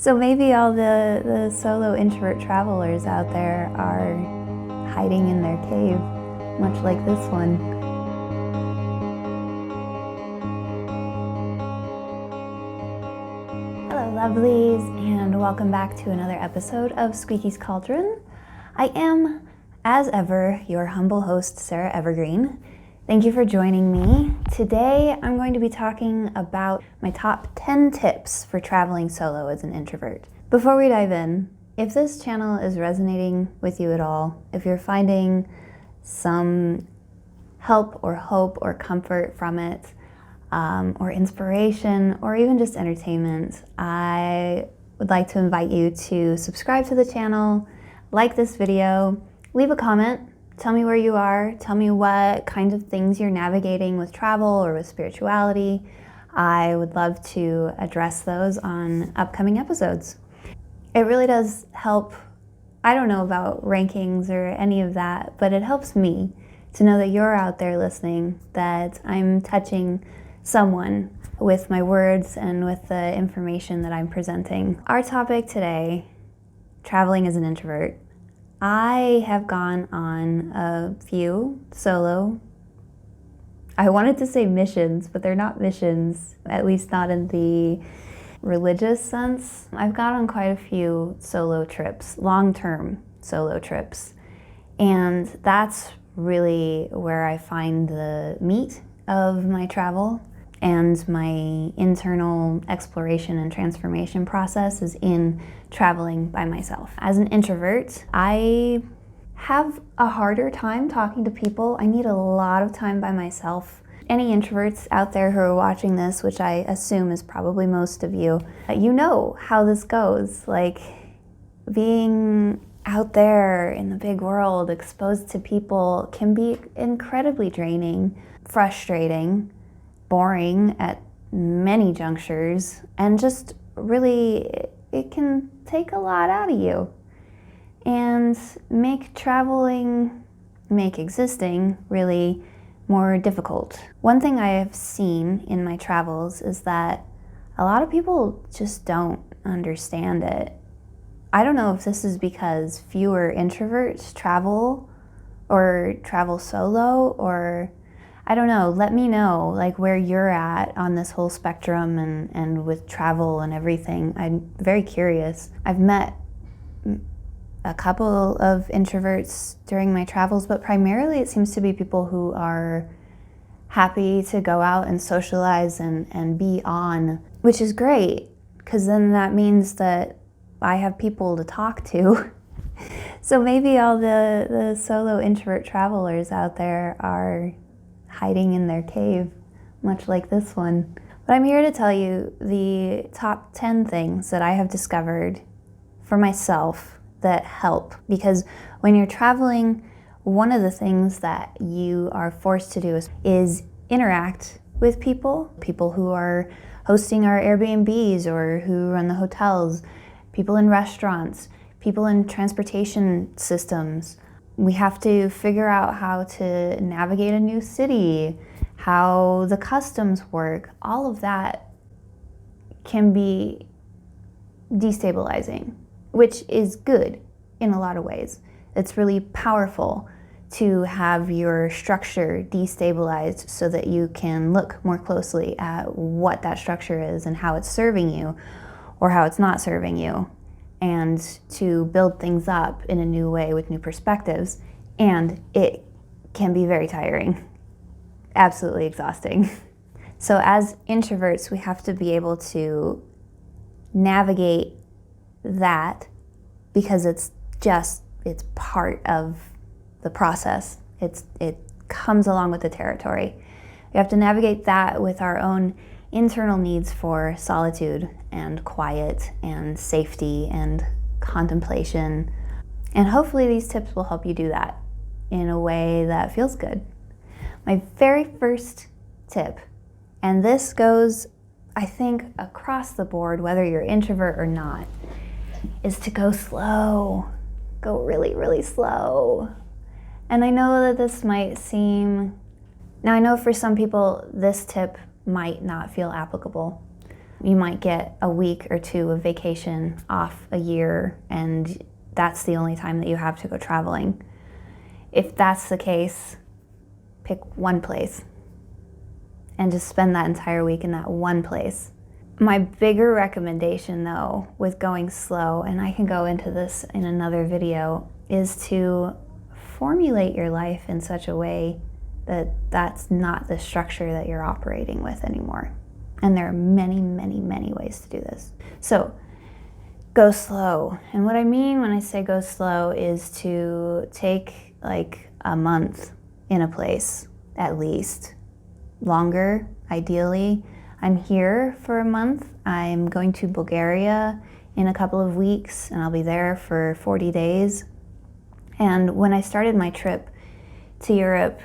So maybe all the solo introvert travelers out there are hiding in their cave, much like this one. Hello lovelies, and welcome back to another episode of Squeaky's Cauldron. I am, as ever, your humble host, Sarah Evergreen. Thank you for joining me. Today, I'm going to be talking about my top 10 tips for traveling solo as an introvert. Before we dive in, if this channel is resonating with you at all, if you're finding some help or hope or comfort from it, or inspiration, or even just entertainment, I would like to invite you to subscribe to the channel, like this video, leave a comment. Tell me where you are. Tell me what kinds of things you're navigating with travel or with spirituality. I would love to address those on upcoming episodes. It really does help. I don't know about rankings or any of that, but it helps me to know that you're out there listening, that I'm touching someone with my words and with the information that I'm presenting. Our topic today, traveling as an introvert. I have gone on a few solo, I wanted to say missions, but they're not missions, at least not in the religious sense. I've gone on quite a few solo trips, long-term solo trips, and that's really where I find the meat of my travel and my internal exploration and transformation process is in traveling by myself. As an introvert, I have a harder time talking to people. I need a lot of time by myself. Any introverts out there who are watching this, which I assume is probably most of you, you know how this goes. Like, being out there in the big world, exposed to people, can be incredibly draining, frustrating, boring at many junctures, and just really, it can take a lot out of you and make existing really more difficult. One thing I have seen in my travels is that a lot of people just don't understand it. I don't know if this is because fewer introverts travel or travel solo, or I don't know. Let me know like where you're at on this whole spectrum and with travel and everything. I'm very curious. I've met a couple of introverts during my travels, but primarily it seems to be people who are happy to go out and socialize and be on, which is great, because then that means that I have people to talk to. So maybe all the solo introvert travelers out there are hiding in their cave, much like this one. But I'm here to tell you the top 10 things that I have discovered for myself that help. Because when you're traveling, one of the things that you are forced to do is interact with people who are hosting our Airbnbs or who run the hotels, people in restaurants, people in transportation systems. We have to figure out how to navigate a new city, how the customs work. All of that can be destabilizing, which is good in a lot of ways. It's really powerful to have your structure destabilized so that you can look more closely at what that structure is and how it's serving you or how it's not serving you, and to build things up in a new way with new perspectives. And it can be very tiring, absolutely exhausting. So as introverts, we have to be able to navigate that, because it's part of the process. It comes along with the territory. We have to navigate that with our own internal needs for solitude and quiet and safety and contemplation. And hopefully these tips will help you do that in a way that feels good. My very first tip, and this goes, I think, across the board, whether you're introvert or not, is to go slow. Go really, really slow. And I know that this might seem, now I know for some people this tip might not feel applicable. You might get a week or two of vacation off a year, and that's the only time that you have to go traveling. If that's the case, pick one place and just spend that entire week in that one place. My bigger recommendation though, with going slow, and I can go into this in another video, is to formulate your life in such a way that that's not the structure that you're operating with anymore. And there are many, many, many ways to do this. So go slow. And what I mean when I say go slow is to take like a month in a place, at least. Longer, ideally. I'm here for a month. I'm going to Bulgaria in a couple of weeks, and I'll be there for 40 days. And when I started my trip to Europe,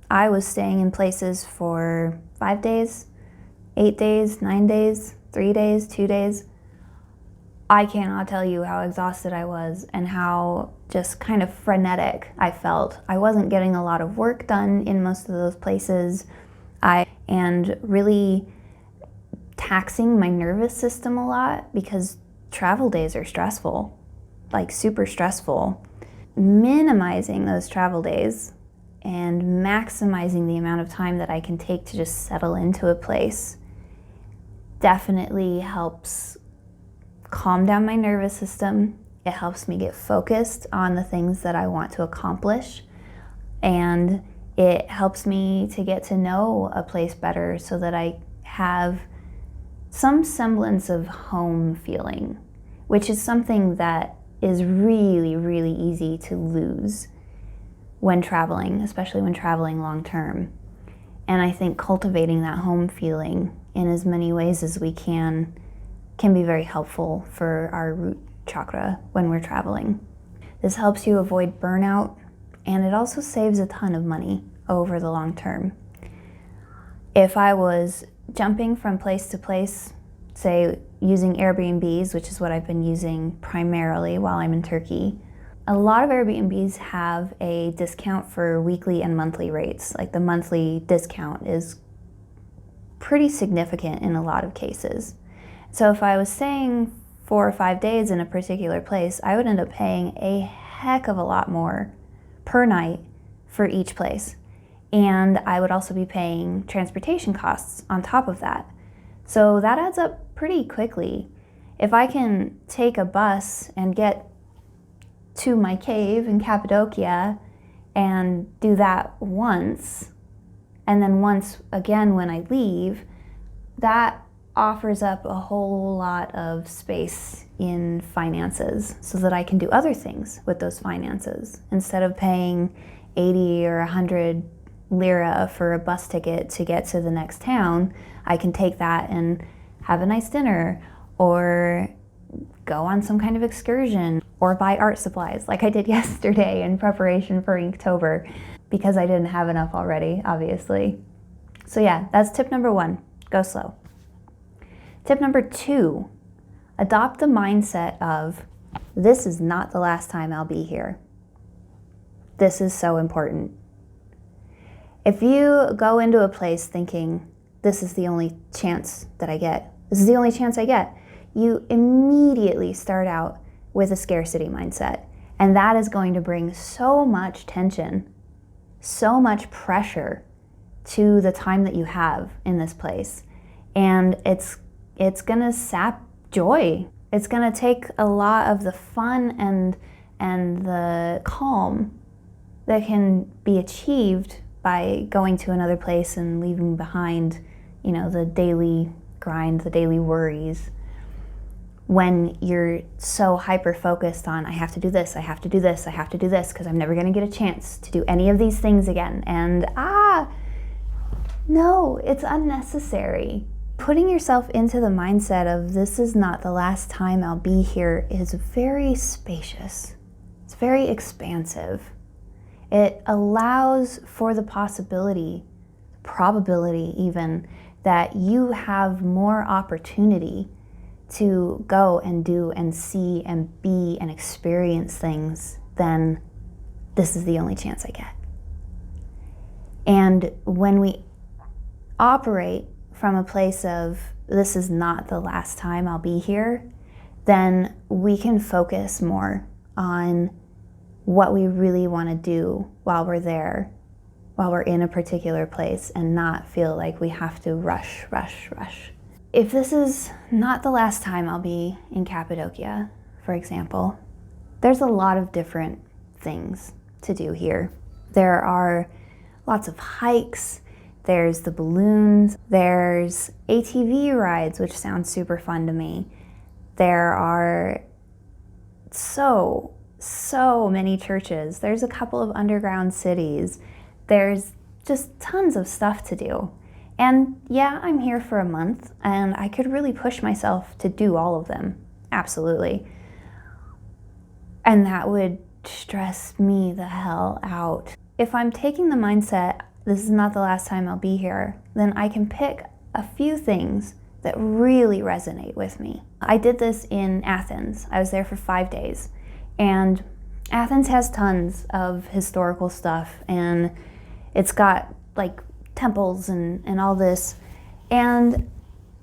I was staying in places for 5 days, 8 days, 9 days, 3 days, 2 days. I cannot tell you how exhausted I was and how just kind of frenetic I felt. I wasn't getting a lot of work done in most of those places, and really taxing my nervous system a lot, because travel days are stressful, like super stressful. Minimizing those travel days and maximizing the amount of time that I can take to just settle into a place definitely helps calm down my nervous system. It helps me get focused on the things that I want to accomplish, and it helps me to get to know a place better so that I have some semblance of home feeling, which is something that is really, really easy to lose when traveling, especially when traveling long term. And I think cultivating that home feeling in as many ways as we can be very helpful for our root chakra when we're traveling. This helps you avoid burnout, and it also saves a ton of money over the long term. If I was jumping from place to place, say using Airbnbs, which is what I've been using primarily while I'm in Turkey, a lot of Airbnbs have a discount for weekly and monthly rates. Like the monthly discount is pretty significant in a lot of cases. So if I was staying 4 or 5 days in a particular place, I would end up paying a heck of a lot more per night for each place. And I would also be paying transportation costs on top of that. So that adds up pretty quickly. If I can take a bus and get to my cave in Cappadocia and do that once, and then once again when I leave, that offers up a whole lot of space in finances so that I can do other things with those finances. Instead of paying 80 or 100 lira for a bus ticket to get to the next town, I can take that and have a nice dinner, or go on some kind of excursion, or buy art supplies like I did yesterday in preparation for Inktober, because I didn't have enough already, obviously. So yeah, that's tip number 1, go slow. Tip number 2, adopt the mindset of, this is not the last time I'll be here. This is so important. If you go into a place thinking, this is the only chance that I get, this is the only chance I get, you immediately start out with a scarcity mindset. And that is going to bring so much tension, so much pressure to the time that you have in this place. And it's gonna sap joy. It's gonna take a lot of the fun and the calm that can be achieved by going to another place and leaving behind, the daily grind, the daily worries. When you're so hyper-focused on, I have to do this, I have to do this, I have to do this, because I'm never gonna get a chance to do any of these things again. And no, it's unnecessary. Putting yourself into the mindset of, this is not the last time I'll be here, is very spacious. It's very expansive. It allows for the possibility, probability even, that you have more opportunity to go and do and see and be and experience things than, this is the only chance I get. And when we operate from a place of, this is not the last time I'll be here, then we can focus more on what we really want to do while we're there, while we're in a particular place, and not feel like we have to rush. If this is not the last time I'll be in Cappadocia, for example, there's a lot of different things to do here. There are lots of hikes, there's the balloons, there's ATV rides, which sounds super fun to me. There are so many churches. There's a couple of underground cities. There's just tons of stuff to do. And yeah, I'm here for a month, and I could really push myself to do all of them. Absolutely. And that would stress me the hell out. If I'm taking the mindset, this is not the last time I'll be here, then I can pick a few things that really resonate with me. I did this in Athens. I was there for 5 days. And Athens has tons of historical stuff, and it's got like temples and all this. And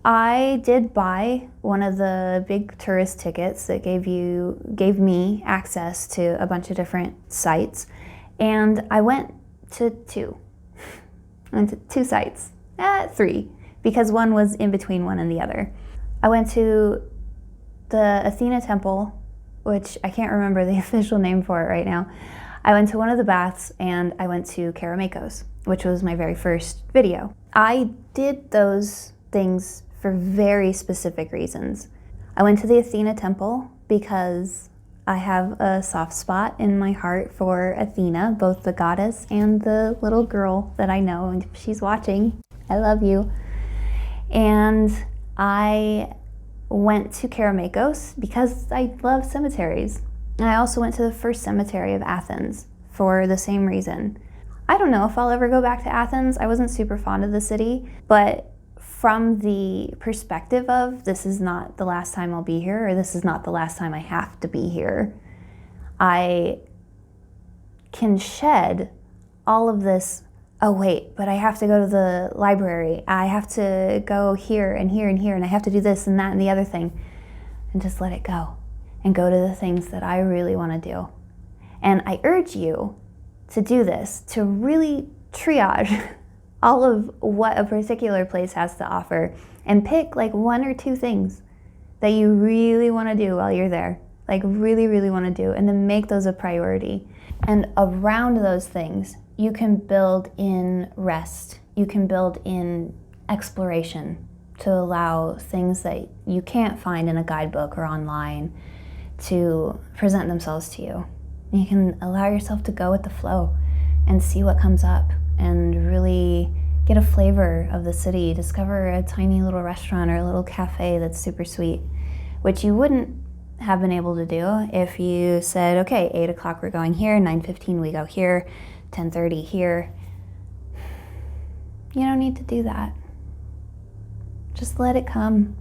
I did buy one of the big tourist tickets that gave me access to a bunch of different sites. And I went to two. I went to 2 sites, 3, because one was in between one and the other. I went to the Athena temple, which I can't remember the official name for it right now. I went to one of the baths, and I went to Kerameikos, which was my very first video. I did those things for very specific reasons. I went to the Athena temple because I have a soft spot in my heart for Athena, both the goddess and the little girl that I know, and if she's watching, I love you. And I went to Kerameikos because I love cemeteries. And I also went to the first cemetery of Athens for the same reason. I don't know if I'll ever go back to Athens. I wasn't super fond of the city, but from the perspective of this is not the last time I'll be here, or this is not the last time I have to be here, I can shed all of this, oh wait, but I have to go to the library, I have to go here and here and here, and I have to do this and that and the other thing, and just let it go and go to the things that I really want to do. And I urge you to do this, to really triage all of what a particular place has to offer, and pick like 1 or 2 things that you really want to do while you're there, like really want to do, and then make those a priority. And around those things, you can build in rest, you can build in exploration to allow things that you can't find in a guidebook or online to present themselves to you. You can allow yourself to go with the flow and see what comes up, and really get a flavor of the city, discover a tiny little restaurant or a little cafe that's super sweet, which you wouldn't have been able to do if you said, okay, 8 o'clock we're going here, 9:15 we go here, 10:30 here. You don't need to do that. Just let it come.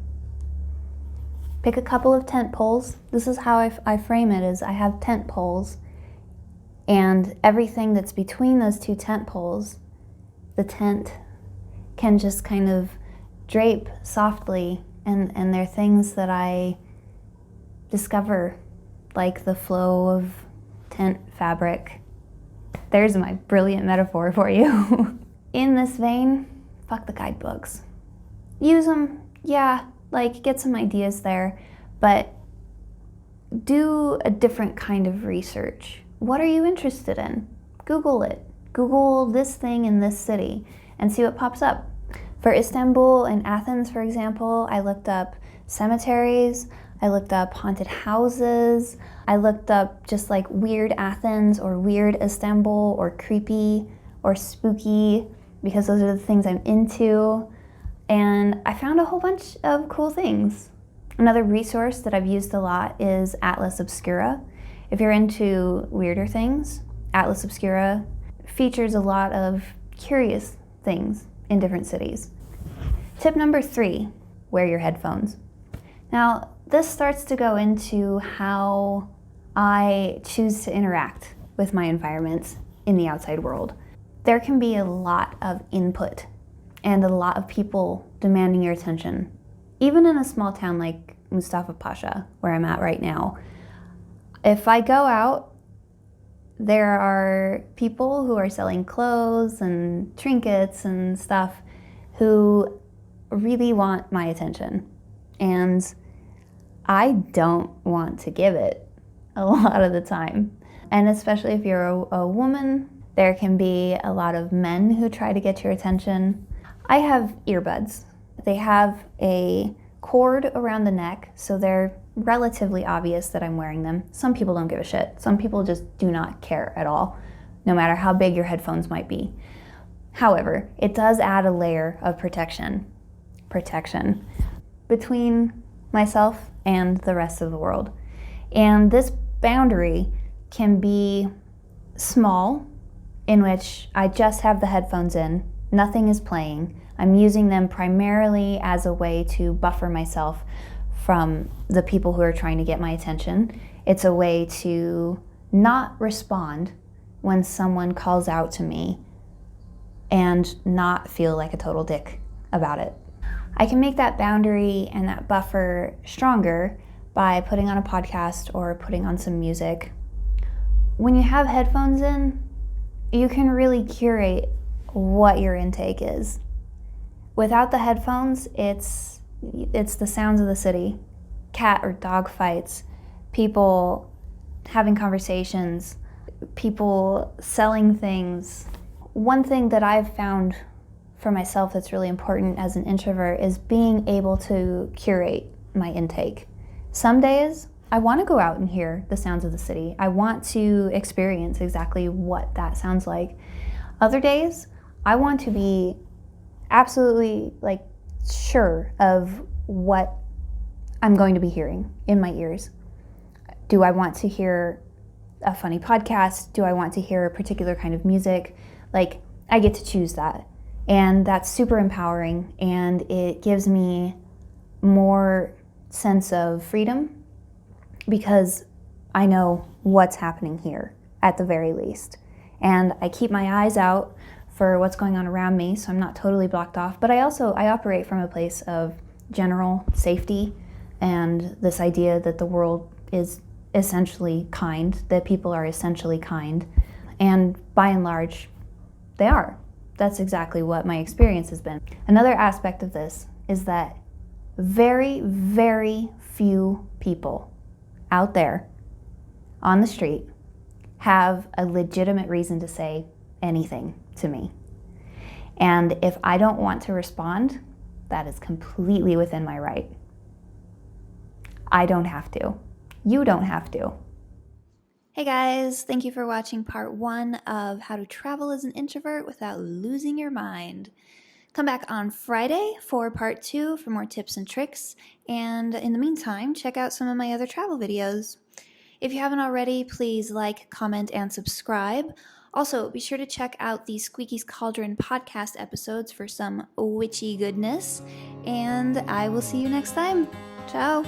Pick a couple of tent poles. This is how I frame it, is I have tent poles, and everything that's between those 2 tent poles, the tent can just kind of drape softly, and they're things that I discover, like the flow of tent fabric. There's my brilliant metaphor for you. In this vein, fuck the guidebooks. Use them, yeah, like get some ideas there, but do a different kind of research. What are you interested in? Google it. Google this thing in this city and see what pops up. For Istanbul and Athens, for example, I looked up cemeteries, I looked up haunted houses, I looked up just like weird Athens or weird Istanbul or creepy or spooky, because those are the things I'm into. And I found a whole bunch of cool things. Another resource that I've used a lot is Atlas Obscura. If you're into weirder things, Atlas Obscura features a lot of curious things in different cities. Tip number 3, wear your headphones. Now, this starts to go into how I choose to interact with my environments in the outside world. There can be a lot of input and a lot of people demanding your attention Even in a small town like Mustafa Pasha, where I'm at right now, if I go out, there are people who are selling clothes and trinkets and stuff who really want my attention. And I don't want to give it a lot of the time. And especially if you're a woman, there can be a lot of men who try to get your attention. I have earbuds. They have a cord around the neck, so they're relatively obvious that I'm wearing them. Some people don't give a shit. Some people just do not care at all, no matter how big your headphones might be. However, it does add a layer of protection between myself and the rest of the world. And this boundary can be small, in which I just have the headphones in, nothing is playing. I'm using them primarily as a way to buffer myself from the people who are trying to get my attention. It's a way to not respond when someone calls out to me and not feel like a total dick about it. I can make that boundary and that buffer stronger by putting on a podcast or putting on some music. When you have headphones in, you can really curate what your intake is. Without the headphones, it's the sounds of the city, cat or dog fights, people having conversations, people selling things. One thing that I've found for myself that's really important as an introvert is being able to curate my intake. Some days, I want to go out and hear the sounds of the city. I want to experience exactly what that sounds like. Other days, I want to be absolutely sure of what I'm going to be hearing in my ears. Do I want to hear a funny podcast? Do I want to hear a particular kind of music? I get to choose that. And that's super empowering, and it gives me more sense of freedom because I know what's happening here at the very least. And I keep my eyes out for what's going on around me, so I'm not totally blocked off. But I operate from a place of general safety and this idea that the world is essentially kind, that people are essentially kind. And by and large, they are. That's exactly what my experience has been. Another aspect of this is that very, very few people out there on the street have a legitimate reason to say anything to me. And if I don't want to respond, that is completely within my right. I don't have to. You don't have to. Hey guys, thank you for watching part 1 of how to travel as an introvert without losing your mind. Come back on Friday for part 2 for more tips and tricks, and in the meantime, check out some of my other travel videos. If you haven't already, please like, comment, and subscribe. Also, be sure to check out the Squeaky's Cauldron podcast episodes for some witchy goodness, and I will see you next time. Ciao!